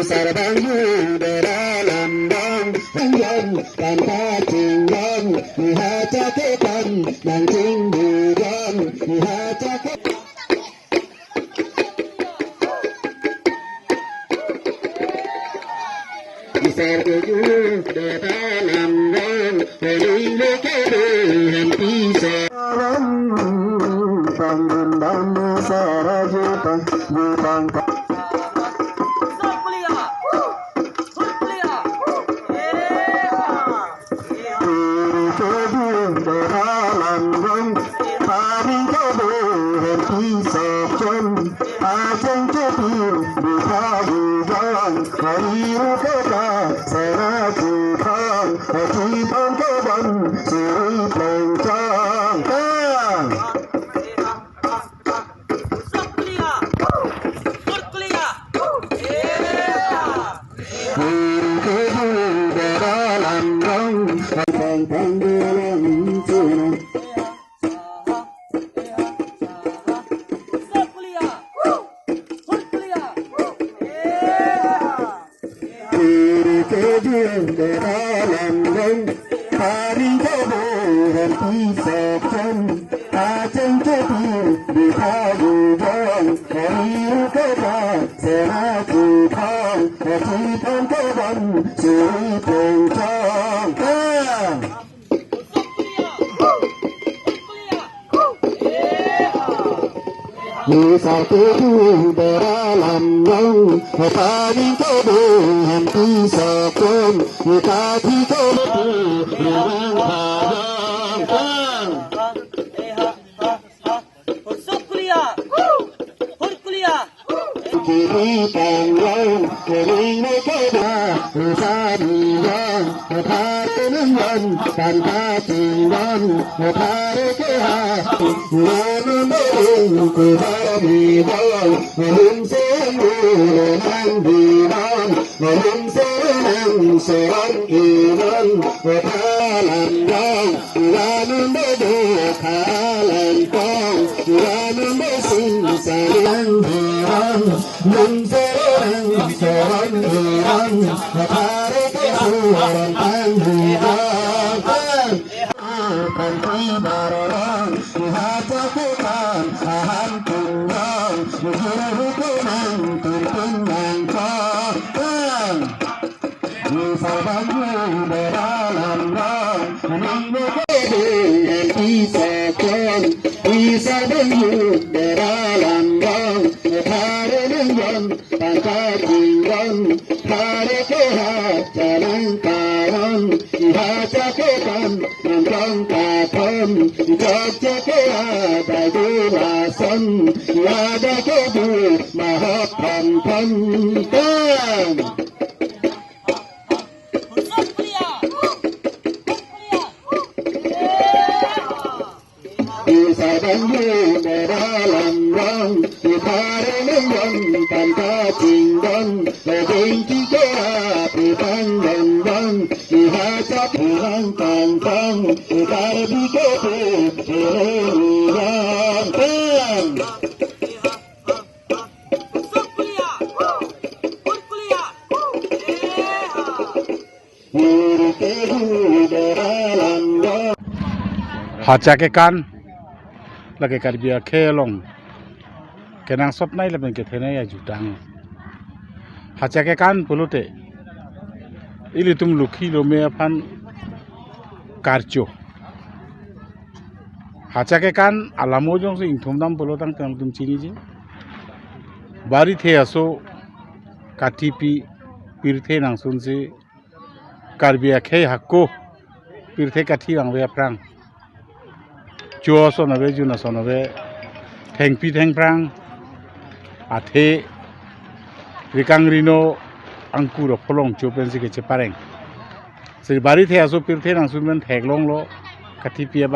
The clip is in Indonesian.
Sarbangu dalam dong pengen tanpa tinggal lihat caketan mancing bukan lihat caket Sarbangu dalam dong pengen kebehan pisang pangundang sarajutan butang satu dalam yang paling kebehan pisahkan tapi kebetulan kiri tangan kering kena sadian parengan tanpa tinggal parekehan menembeng kebabiban mensembuhan bidan mensembuhan serang iman palan yang lalu kalan kong lalu mesin saling bidan mensembuhan serang iman parekehan panggilan Kanti barang lihat cakupan ahan tunggal hukuman tuntun mangkok Sarbangu dalam dong menunggu kebehan pisahkan Sarbangu dalam dong parengan tanpa tinggal parekehan jalan kawan lihat cakupan nandang kapan jajak ada jelasan ada kebu mahapan pantan Sarbangu dalam dong parengan tanpa tinggal lebih api panggang lihat cakupan tantang Darbi kepe Hacha ke kan lagi karbia kelong kenang sop nai leben ke thene ya jutang hacha ke kan pulute ili tum lukhi lo me aphan karcho hacha ke kan alamo jong se ingthom dam pulotang tang tum chini je bari the aso kati pi pirthe nang sun se karbia khe hakko pirthe kathi rang we prang Chua sonabe juna sonabe thengpi thengprang athe rikang rino angkuro pholong chupen si ke pareng se bari the aso pirthe nang sunmen theklong lo kathi pia